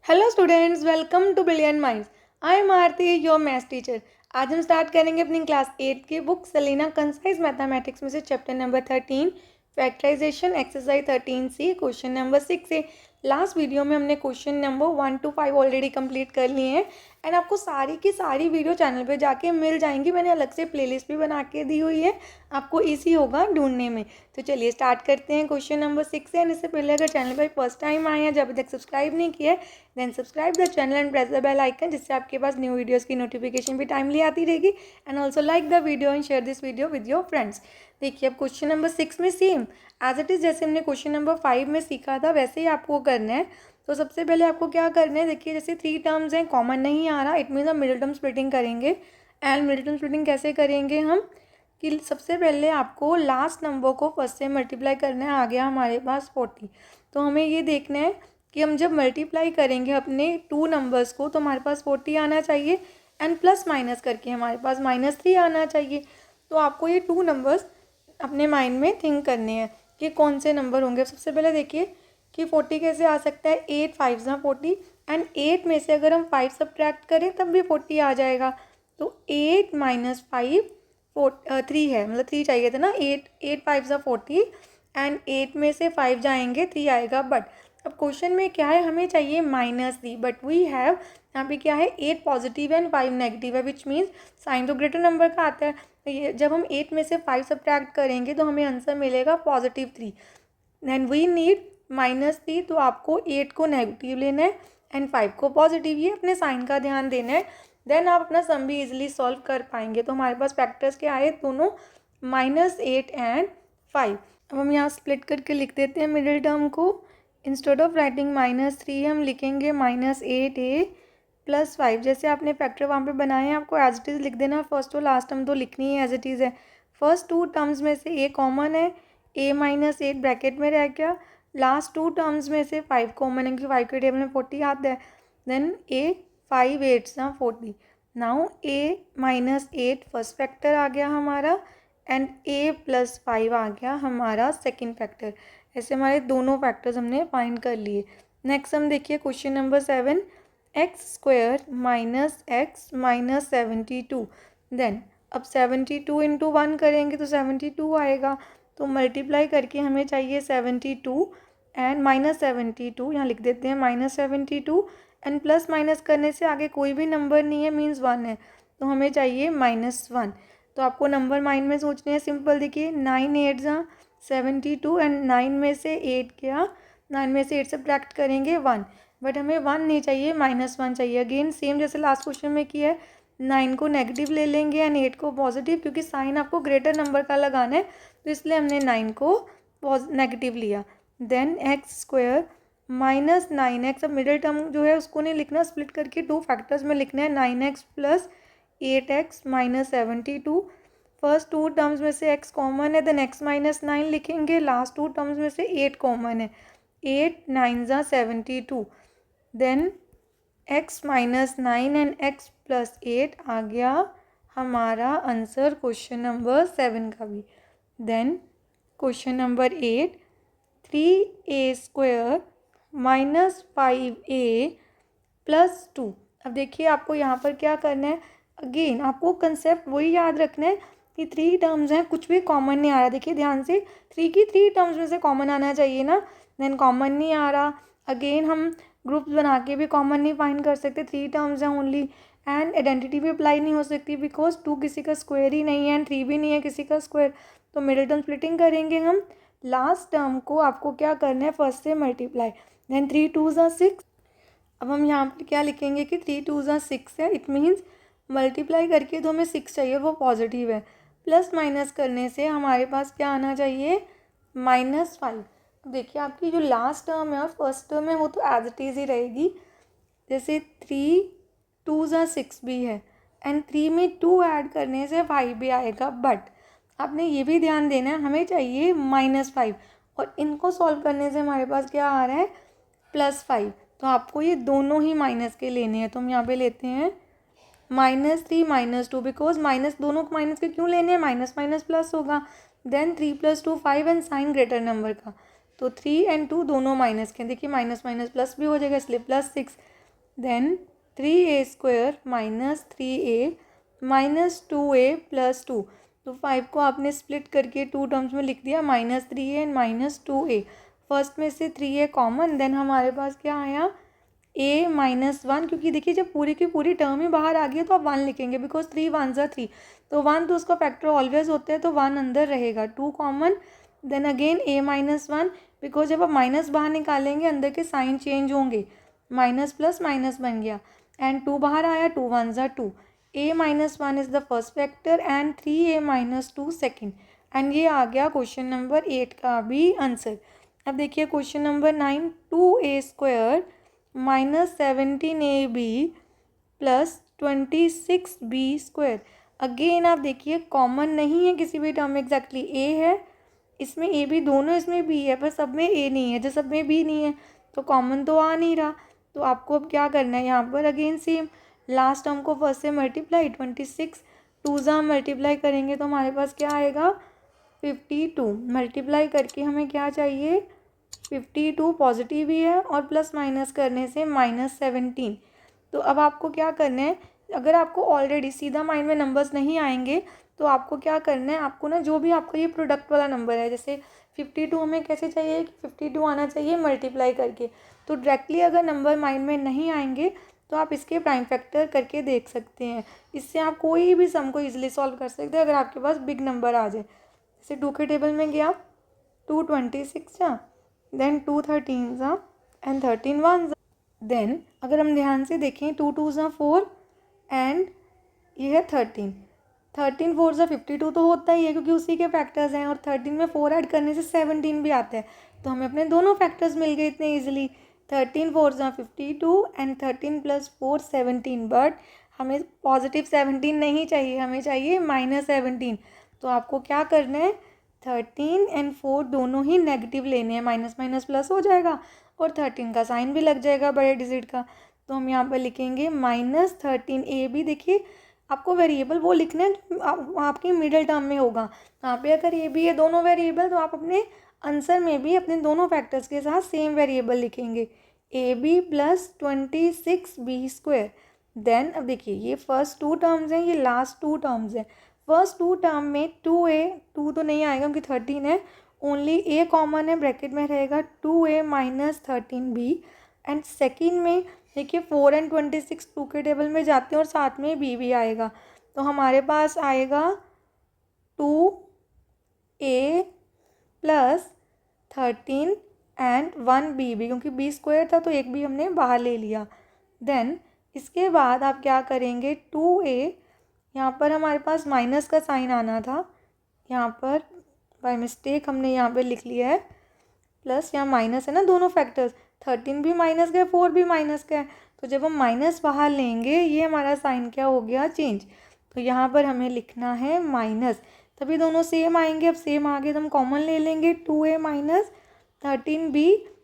Hello students, welcome to brilliant minds. I am Aarti, your maths teacher. आज हम start करेंगे अपनी क्लास 8 की बुक सेलिना कंसाइज मैथमेटिक्स में से chapter number 13 factorisation exercise 13C question number 6 से। लास्ट वीडियो में हमने question number 1 to 5 already complete कर लिए हैं एंड आपको सारी की सारी वीडियो चैनल पे जाके मिल जाएंगी। मैंने अलग से प्लेलिस्ट भी बना के दी हुई है, आपको ईजी होगा ढूंढने में। तो चलिए स्टार्ट करते हैं क्वेश्चन नंबर 6 से। एंड इससे पहले अगर चैनल पर फर्स्ट टाइम आए हैं, जब अभी तक सब्सक्राइब नहीं किया है, then subscribe the channel and press the bell icon, जिससे आपके पास न्यू वीडियोस की नोटिफिकेशन भी टाइमली आती रहेगी। And also like the video and share this video with your friends. देखिए, अब क्वेश्चन नंबर 6 में सेम एज इट इज़ जैसे हमने क्वेश्चन नंबर 5 में सीखा था वैसे ही आपको करना है। तो सबसे पहले आपको क्या करना है, देखिए जैसे 3 टर्म्स हैं, कॉमन नहीं आ रहा, इट मीन्स हम मिडिल टर्म स्प्लिटिंग करेंगे। एंड मिडिल टर्म स्प्लिटिंग कैसे करेंगे हम, कि सबसे पहले आपको लास्ट नंबर को फर्स्ट से मल्टीप्लाई करना है। आ गया हमारे पास 40। तो हमें ये देखना है कि हम जब मल्टीप्लाई करेंगे अपने 2 नंबर्स को तो हमारे पास 40 आना चाहिए एंड प्लस माइनस करके हमारे पास -3 आना चाहिए। तो आपको ये 2 नंबर्स अपने माइंड में थिंक करने हैं कि कौन से नंबर होंगे। सबसे पहले देखिए कि 40 कैसे आ सकता है, 8 5 ज़ा 40 एंड 8 में से अगर हम 5 सब्ट्रैक्ट करें तब भी 40 आ जाएगा। तो 8 - 5 3 है, मतलब 3 चाहिए था ना। 8 5 ज़ा 40 एंड 8 में से 5 जाएंगे, 3 आएगा। बट अब क्वेश्चन में क्या है, हमें चाहिए -3, बट वी हैव यहाँ पे क्या है, 8 पॉजिटिव एंड 5 नेगेटिव है, विच मीन्स साइन तो ग्रेटर नंबर का आता है। तो ये जब हम 8 में से 5 सब्ट्रैक्ट करेंगे तो हमें आंसर मिलेगा +3 एंड वी नीड -3। तो आपको 8 को नेगेटिव लेना है एंड 5 को पॉजिटिव, ये अपने साइन का ध्यान देना है। देन आप अपना सम भी इजीली सॉल्व कर पाएंगे। तो हमारे पास फैक्टर्स क्या आए, दोनों -8 एंड 5। अब हम यहाँ स्प्लिट करके लिख देते हैं मिडिल टर्म को। इंस्टेड ऑफ राइटिंग -3 हम लिखेंगे -8a + 5। जैसे आपने फैक्टर वहाँ पे बनाए हैं, आपको एज इट इज़ लिख देना। फर्स्ट और लास्ट टर्म तो लिखनी है एज इट इज़ है। फर्स्ट 2 टर्म्स में से a कॉमन है, a - 8 ब्रैकेट में रह गया। लास्ट 2 टर्म्स में से 5 कॉमन है क्योंकि 5 के टेबल में 40 आता है। Then a 5 8 40। Now a - 8 first factor आ गया हमारा एंड a + 5 आ गया हमारा सेकेंड फैक्टर। ऐसे हमारे दोनों फैक्टर्स हमने फाइंड कर लिए। नेक्स्ट हम देखिए question number 7, x² - x - 72। Then अब 72 × 1 करेंगे तो 72 आएगा। तो मल्टीप्लाई करके हमें चाहिए 72 एंड -72, यहाँ लिख देते हैं -72 एंड प्लस माइनस करने से आगे कोई भी नंबर नहीं है, मीन्स 1 है। तो हमें चाहिए -1। तो आपको नंबर माइंड में सोचने हैं, सिंपल। देखिए 9 8 ज़ा 72 एंड 9 में से 8 गया, 9 में से 8 सब्ट्रैक्ट करेंगे 1, बट हमें 1 नहीं चाहिए, -1 चाहिए। अगेन सेम जैसे लास्ट क्वेश्चन में किया है, 9 को नेगेटिव ले लेंगे एंड 8 को पॉजिटिव, क्योंकि साइन आपको ग्रेटर नंबर का लगाना है तो इसलिए हमने 9 को नेगेटिव लिया। Then x² - 9x। अब मिडिल टर्म जो है उसको नहीं लिखना, स्प्लिट करके 2 फैक्टर्स में लिखना है। 9x + 8x - 72। फर्स्ट 2 टर्म्स में से x कॉमन है, देन x - 9 लिखेंगे। लास्ट 2 टर्म्स में से 8 कॉमन है, 8 9 ज़ा 72। देन x - 9 एंड x + 8 आ गया हमारा आंसर क्वेश्चन नंबर 7 का भी। Then question number 8, 3a² - 5a + 2। अब देखिए आपको यहाँ पर क्या करना है, अगेन आपको कंसेप्ट वही याद रखना है कि 3 टर्म्स हैं, कुछ भी कॉमन नहीं आ रहा। देखिए ध्यान से, 3 की 3 टर्म्स में से कॉमन आना चाहिए ना, देन कॉमन नहीं आ रहा। अगेन हम ग्रुप्स बना के भी कॉमन नहीं फाइंड कर सकते, 3 टर्म्स हैं ओनली। एंड आइडेंटिटी भी अप्लाई नहीं हो सकती बिकॉज 2 किसी का स्क्वायर ही नहीं है एंड 3 भी नहीं है किसी का स्क्वायर। तो मिडिल टर्म स्प्लिटिंग करेंगे हम। लास्ट टर्म को आपको क्या करना है, फर्स्ट से मल्टीप्लाई। देन 3 2 ज़ा 6। अब हम यहाँ पर क्या लिखेंगे कि 3 2 ज़ा 6 है, इट मीन्स मल्टीप्लाई करके तो हमें 6 चाहिए, वो पॉजिटिव है। प्लस माइनस करने से हमारे पास क्या आना चाहिए, -5। देखिए आपकी जो लास्ट टर्म है और फर्स्ट टर्म है वो तो एज इट इज़ ही रहेगी। जैसे 3 2 ज़ा 6 भी है एंड 3 में 2 ऐड करने से 5 भी आएगा। बट आपने ये भी ध्यान देना है, हमें चाहिए -5 और इनको सॉल्व करने से हमारे पास क्या आ रहा है, +5। तो आपको ये दोनों ही माइनस के लेने हैं। तो हम यहाँ पे लेते हैं -3 - 2, बिकॉज माइनस दोनों को माइनस के क्यों लेने हैं, माइनस माइनस प्लस होगा। Then 3 + 2 5 and sign greater number का, तो 3 एंड 2 दोनों माइनस के। देखिए माइनस माइनस प्लस भी हो जाएगा, इसलिए +6। Then 3a² minus 3a minus 2a plus 2। तो 5 को आपने स्प्लिट करके 2 टर्म्स में लिख दिया, -3a एंड -2a। फर्स्ट में से 3a कॉमन, देन हमारे पास क्या आया a -1, क्योंकि देखिए जब पूरी की पूरी टर्म ही बाहर आ गई है तो आप 1 लिखेंगे, बिकॉज 3 1 ज़ा 3, तो 1 तो उसका फैक्टर ऑलवेज होता है, तो 1 अंदर रहेगा। 2 common, then again a -1, because जब आप माइनस बाहर निकालेंगे अंदर के साइन चेंज होंगे, माइनस प्लस माइनस बन गया, एंड 2 बाहर आया, 2 1 ज़ा 2। a -1 is the first factor and 3a -2 second, and ये आ गया क्वेश्चन नंबर 8 का भी आंसर। अब देखिए question number 9, 2a² minus 17ab plus 26b²। Again आप देखिए कॉमन नहीं है किसी भी टर्म में, एग्जैक्टली a है इसमें, a भी दोनों इसमें b है, पर सब में a नहीं है, जो सब में b नहीं है तो कॉमन तो आ नहीं रहा। तो आपको अब क्या करना है, यहाँ पर अगेन सेम लास्ट टर्म को फर्स्ट से मल्टीप्लाई, 26 2 ज़ा मल्टीप्लाई करेंगे तो हमारे पास क्या आएगा 52। मल्टीप्लाई करके हमें क्या चाहिए 52, पॉजिटिव ही है और प्लस माइनस करने से -17। तो अब आपको क्या करना है, अगर आपको ऑलरेडी सीधा माइंड में नंबर्स नहीं आएंगे तो आपको क्या करना है, आपको ना जो भी आपका ये प्रोडक्ट वाला नंबर है, जैसे 52 हमें कैसे चाहिए कि 52 आना चाहिए मल्टीप्लाई करके, तो डायरेक्टली अगर नंबर माइंड में नहीं आएंगे तो आप इसके प्राइम फैक्टर करके देख सकते हैं। इससे आप कोई भी सम को ईजिली सॉल्व कर सकते हैं अगर आपके पास बिग नंबर आ जाए। जैसे 2 के टेबल में गया 2 26 जा, देन 2 13 ज़ा एंड 13 1 ज़ा। देन अगर हम ध्यान से देखें 2 2 ज़ा 4 एंड ये है 13, 13 4 ज़ा 52 तो होता ही है क्योंकि उसी के फैक्टर्स हैं, और 13 में 4 ऐड करने से 17 भी आता है, तो हमें अपने दोनों फैक्टर्स मिल गए इतने ईजिली। 13 4 ज़ा 52 एंड 13 + 4 17, बट हमें पॉजिटिव 17 नहीं चाहिए, हमें चाहिए -17। तो आपको क्या करना है 13 एंड 4 दोनों ही नेगेटिव लेने हैं, माइनस माइनस प्लस हो जाएगा और 13 का साइन भी लग जाएगा बड़े डिजिट का। तो हम यहाँ पर लिखेंगे -13 a भी, देखिए आपको वेरिएबल वो लिखना है जो आपकी मिडिल टर्म में होगा। यहाँ पे अगर ए बी है दोनों वेरिएबल, तो आप अपने आंसर में भी अपने दोनों फैक्टर्स के साथ सेम वेरिएबल लिखेंगे, ab + 26b²। देन अब देखिए ये फर्स्ट 2 टर्म्स हैं, ये लास्ट 2 टर्म्स हैं। फर्स्ट 2 टर्म में 2a 2 तो नहीं आएगा क्योंकि 13 है, ओनली a कॉमन है, ब्रैकेट में रहेगा 2a - 13b, एंड सेकेंड में देखिए 4 एंड 26 2 के टेबल में जाते हैं और साथ में b भी आएगा, तो हमारे पास आएगा 2a + 13 एंड 1b भी, क्योंकि b² था तो एक भी हमने बाहर ले लिया। देन इसके बाद आप क्या करेंगे 2a, यहाँ पर हमारे पास माइनस का साइन आना था, यहाँ पर बाय मिस्टेक हमने यहाँ पे लिख लिया है प्लस, यहाँ माइनस है ना दोनों फैक्टर्स, 13 भी माइनस का है 4 भी माइनस का है, तो जब हम माइनस बाहर लेंगे ये हमारा साइन क्या हो गया चेंज, तो यहाँ पर हमें लिखना है माइनस, तभी दोनों सेम आएंगे। अब सेम आ गए तो हम कॉमन ले लेंगे 2a - 13b,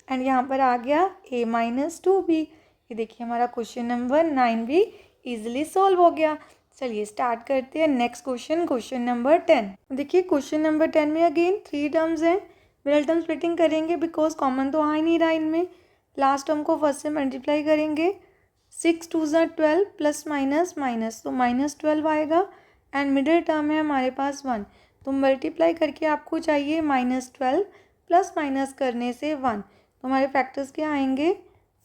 एंड यहाँ पर आ गया a - 2b। ये देखिए हमारा क्वेश्चन नंबर 9 भी ईजिली सॉल्व हो गया। चलिए स्टार्ट करते हैं नेक्स्ट क्वेश्चन, क्वेश्चन नंबर 10। देखिए क्वेश्चन नंबर 10 में अगेन 3 टर्म्स हैं, मिडिल टर्म स्प्लिटिंग करेंगे बिकॉज कॉमन तो आ ही नहीं रहा इनमें। लास्ट टर्म को फर्स्ट से मल्टीप्लाई करेंगे, 6 2 ज़ा 12 प्लस माइनस माइनस, तो -12 आएगा, एंड मिडिल टर्म है हमारे पास 1, तो मल्टीप्लाई करके आपको चाहिए -12 प्लस माइनस करने से 1, तो हमारे फैक्टर्स क्या आएंगे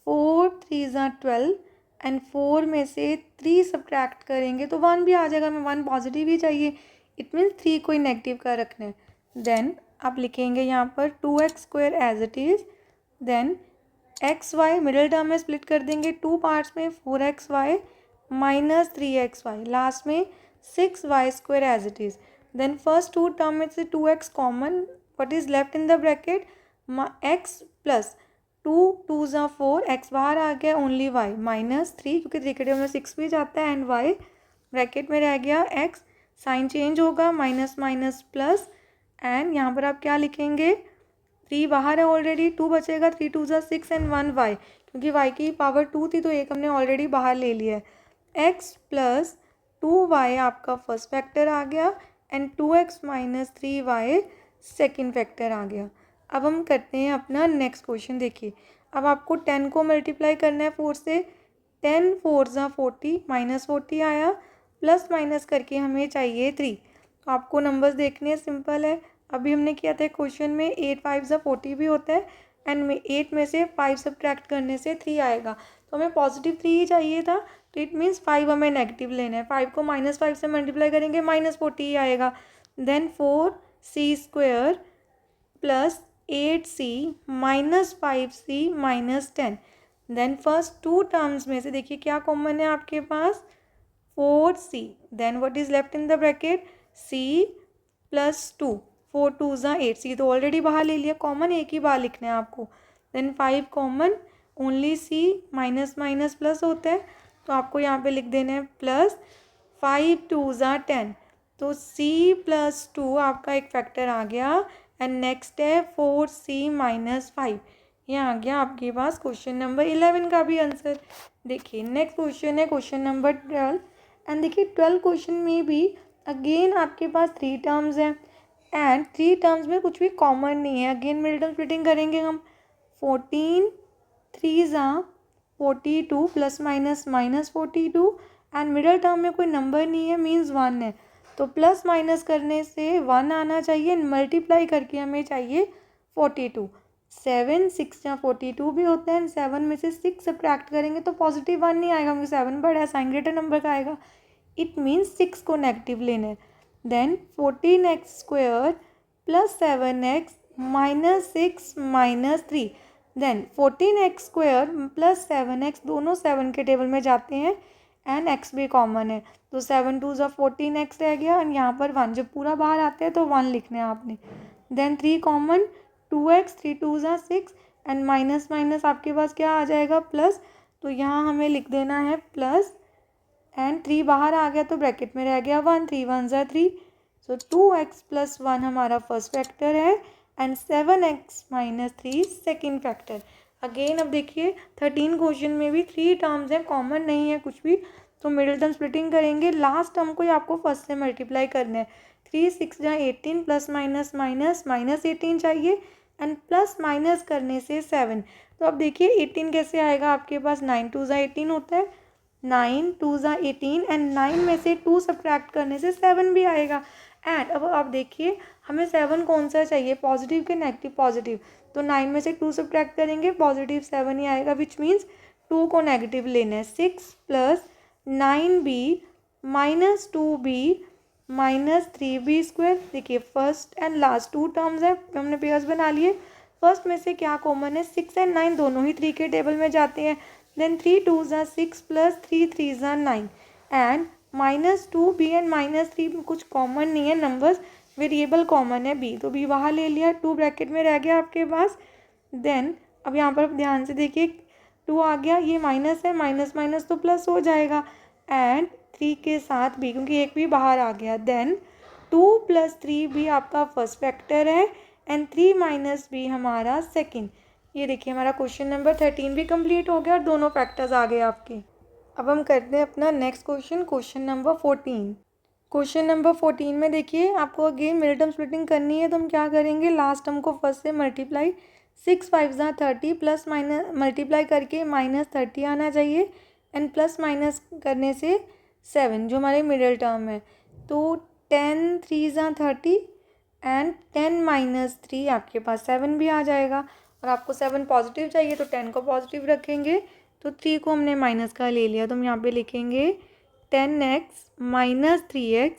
4 3 ज़ा 12 एंड 4 में से 3 सब्ट्रैक्ट करेंगे तो 1 भी आ जाएगा, हमें 1 पॉजिटिव ही चाहिए, इट मीन्स 3 कोई नेगेटिव का रखना है। देन आप लिखेंगे यहाँ पर 2x² as it is, then x y middle term में स्प्लिट कर देंगे 2 पार्ट्स में, 4xy - 3xy, लास्ट में 6y² as it is. Then first 2 term में से 2x common, what is left in the bracket x plus 2 2 ज़ा 4, x बाहर आ गया, ओनली y -3 क्योंकि 3 के टेबल में 6 भी जाता है, एंड y ब्रैकेट में रह गया x, साइन चेंज होगा माइनस माइनस प्लस, एंड यहाँ पर आप क्या लिखेंगे 3 बाहर है ऑलरेडी, 2 बचेगा, 3 2 ज़ा 6 एंड 1 y, क्योंकि y की पावर 2 थी तो एक हमने ऑलरेडी बाहर ले लिया है, x + 2y आपका फर्स्ट फैक्टर आ गया, and 2x - 3y second factor आ गया। अब हम करते हैं अपना नेक्स्ट क्वेश्चन। देखिए अब आपको 10 को मल्टीप्लाई करना है 4 से, 10 4 ज़ा 40 -40 आया, प्लस माइनस करके हमें चाहिए 3। तो आपको नंबर्स देखने हैं, सिंपल है। अभी हमने किया था क्वेश्चन में 8 5 ज़ा 40 भी होता है, एंड 8 में से 5 सब्ट्रैक्ट करने से 3 आएगा। तो हमें पॉजिटिव 3 ही चाहिए था, तो इट मीन्स 5 हमें नेगेटिव लेना है। 5 को -5 से मल्टीप्लाई करेंगे -40 ही आएगा। Then 4c² plus 8c minus 5c minus 10। Then first two terms में से देखिए क्या कॉमन है आपके पास, 4c। Then what is left in the bracket, c plus 2। 4 2 ज़ा 8, c तो ऑलरेडी बाहर ले लिया, कॉमन एक ही बार लिखना है आपको। Then 5 common, only c, minus minus plus होता है, तो आपको यहाँ पे लिख देना है प्लस 5 2 ज़ा 10। तो c प्लस 2 आपका एक फैक्टर आ गया, एंड नेक्स्ट है 4c माइनस 5। ये आ गया आपके पास क्वेश्चन नंबर 11 का भी आंसर। देखिए नेक्स्ट क्वेश्चन है क्वेश्चन नंबर 12, एंड देखिए 12 क्वेश्चन में भी अगेन आपके पास 3 टर्म्स हैं, एंड 3 टर्म्स में कुछ भी कॉमन नहीं है। अगेन मिडिल टर्म स्प्लिटिंग करेंगे हम, 14 3 ज़ा 42 plus minus -42, and middle term में कोई नंबर नहीं है, मीन्स 1 है। तो प्लस माइनस करने से 1 आना चाहिए, मल्टीप्लाई करके हमें चाहिए 42। 7 6 या 42 भी होता है, एंड 7 में से 6 सब्ट्रैक्ट करेंगे तो पॉजिटिव 1 नहीं आएगा, क्योंकि 7 बड़ा है, साइन ग्रेटर नंबर का आएगा। इट मीन्स 6 को नेगेटिव लेना है। Then 14x² plus 7x minus 6 minus 3। Then 14x² plus 7x दोनों 7 के टेबल में जाते हैं, एंड x भी कॉमन है, तो 7 2 ज़ा 14x रह गया, एंड यहाँ पर 1 जब पूरा बाहर आता है तो 1 लिखना है आपने। देन 3 कॉमन, 2x 3 2 ज़ा 6, एंड माइनस माइनस आपके पास क्या आ जाएगा, प्लस, तो यहाँ हमें लिख देना है प्लस, एंड 3 बाहर आ गया तो ब्रैकेट में रह गया 1, 3 1 ज़ा 3। सो 2x प्लस 1 हमारा फर्स्ट फैक्टर है, and 7x minus 3 second factor. Again अब देखिए 13 क्वेश्चन में भी 3 टर्म्स हैं, कॉमन नहीं है कुछ भी, तो मिडिल टर्म स्प्लिटिंग करेंगे। लास्ट टर्म को ही आपको फर्स्ट से मल्टीप्लाई करना है। 3 6 ज़ा 18 प्लस माइनस माइनस माइनस 18 चाहिए, एंड प्लस माइनस करने से 7। तो अब देखिए 18 कैसे आएगा आपके पास, 9 2 ज़ा 18 होता है, 9 2 ज़ा 18, एंड 9 में से 2 सब्ट्रैक्ट करने से 7 भी आएगा। एंड अब आप देखिए हमें 7 कौन सा चाहिए, पॉजिटिव के नेगेटिव, पॉजिटिव, तो 9 में से 2 सब्ट्रैक्ट करेंगे, पॉजिटिव 7 ही आएगा, विच मीन्स 2 को नेगेटिव लेना है। 6 plus 9b minus 2b minus 3b²। देखिए फर्स्ट एंड लास्ट 2 टर्म्स है, हमने पेयर्स बना लिए। फर्स्ट में से क्या कॉमन है, 6 एंड 9 दोनों ही 3 के टेबल में जाते हैं। देन 3 2 ज़ा 6 प्लस 3 3 ज़ा 9, एंड -2b एंड -3 में कुछ कॉमन नहीं है नंबर्स, वेरिएबल कॉमन है b, तो b बाहर ले लिया, 2 ब्रैकेट में रह गया आपके पास। देन अब यहाँ पर ध्यान से देखिए 2 आ गया, ये माइनस है, माइनस माइनस तो प्लस हो जाएगा, एंड 3 के साथ b, क्योंकि एक भी बाहर आ गया। देन 2 प्लस 3 भी आपका फर्स्ट फैक्टर है, एंड 3 माइनस b हमारा सेकेंड। ये देखिए हमारा क्वेश्चन नंबर 13 भी कंप्लीट हो गया, और दोनों फैक्टर्स आ गए आपके। अब हम करते हैं अपना next question, question number 14। Question number 14 में देखिए आपको अगेन मिडिल टर्म स्प्लिटिंग करनी है, तो हम क्या करेंगे, लास्ट टर्म को फर्स्ट से मल्टीप्लाई, 6 5 ज़ा 30 प्लस माइनस मल्टीप्लाई करके -30 आना चाहिए, एंड प्लस माइनस करने से 7 जो हमारे मिडिल टर्म है। तो 10 3 ज़ा 30, एंड 10 माइनस 3 आपके पास 7 भी आ जाएगा, और आपको 7 पॉजिटिव चाहिए तो 10 को पॉजिटिव रखेंगे, तो 3 को हमने माइनस का ले लिया, तो हम यहाँ पे लिखेंगे 10x minus 3x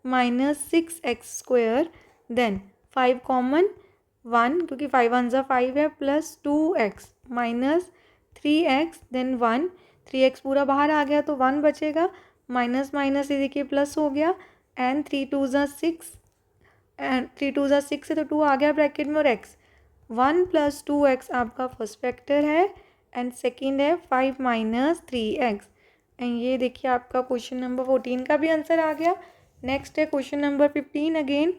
minus 6x²। Then 5 common, 1 क्योंकि 5 1 ज़ा 5 है, plus 2x minus 3x, then 1, 3x पूरा बाहर आ गया तो 1 बचेगा, माइनस माइनस ये देखिए प्लस हो गया, एंड 3 2 ज़ा 6, एंड 3 2 ज़ा 6 है तो 2 आ गया ब्रैकेट में, और x 1 प्लस 2x आपका फर्स्ट फैक्टर है, एंड सेकेंड है 5 माइनस 3x। एंड ये देखिए आपका क्वेश्चन नंबर 14 का भी आंसर आ गया। नेक्स्ट है क्वेश्चन नंबर 15। अगेन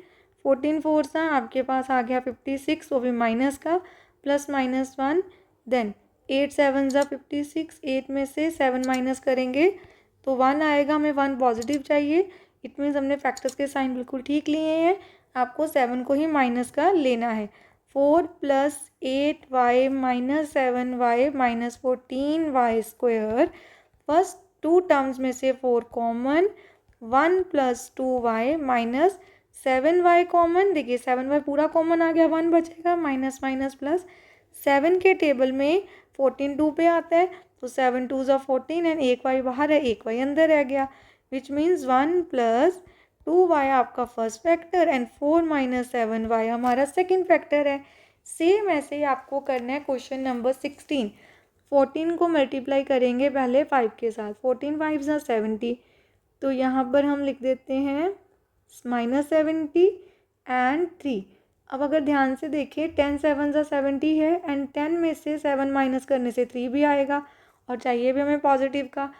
14 4 सा आपके पास आ गया 56, वो भी माइनस का, प्लस माइनस 1। देन 8 7 ज़ा 56, 8 में से 7 माइनस करेंगे तो 1 आएगा, हमें 1 पॉजिटिव चाहिए, इट मीन्स हमने फैक्टर्स के साइन बिल्कुल ठीक लिए हैं, आपको 7 को ही माइनस का लेना है। 4 plus 8y minus 7y minus 14y² first two terms में से 4 common, 1 + 2y minus 7y common. देखिए 7y पूरा कॉमन आ गया, 1 बचेगा, माइनस माइनस प्लस 7 के टेबल में 14 2 पे आता है, तो 7 2 ज़ा 14 एंड 1y बाहर है, 1y अंदर रह गया, विच मीन्स 1 + 2y आपका फर्स्ट फैक्टर एंड 4 - 7y हमारा सेकंड फैक्टर है। सेम ऐसे ही आपको करना है क्वेश्चन नंबर 16। 14 को मल्टीप्लाई करेंगे पहले 5 के साथ, 14 5 ज़ा 70, तो यहाँ पर हम लिख देते हैं -70 एंड 3। अब अगर ध्यान से देखिए 10 7 ज़ा 70 है एंड 10 में से 7 माइनस करने से 3 भी आएगा और चाहिए भी हमें पॉजिटिव का,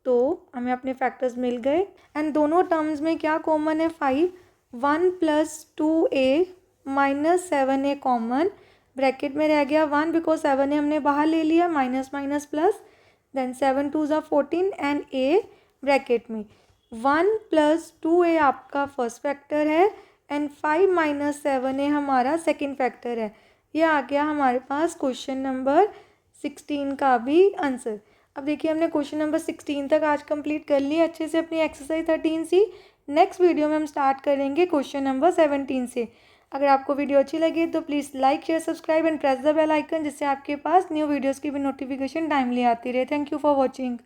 तो हमें अपने फैक्टर्स मिल गए। एंड दोनों टर्म्स में क्या कॉमन है? 5। 1 + 2a minus 7a common, bracket में रह गया 1 बिकॉज 7a हमने बाहर ले लिया, माइनस माइनस प्लस, देन 7 2 ज़ा 14 एंड a ब्रैकेट में। 1 + 2a आपका फर्स्ट फैक्टर है एंड 5 - 7a हमारा सेकंड फैक्टर है। ये आ गया हमारे पास क्वेश्चन नंबर 16 का भी आंसर। अब देखिए हमने क्वेश्चन नंबर 16 तक आज कंप्लीट कर लिया अच्छे से अपनी एक्सरसाइज 13 सी। नेक्स्ट वीडियो में हम स्टार्ट करेंगे क्वेश्चन नंबर 17 से। अगर आपको वीडियो अच्छी लगी तो please like share subscribe and press the bell icon, जिससे आपके पास न्यू वीडियोज़ की भी नोटिफिकेशन टाइमली आती रहे। Thank you for watching.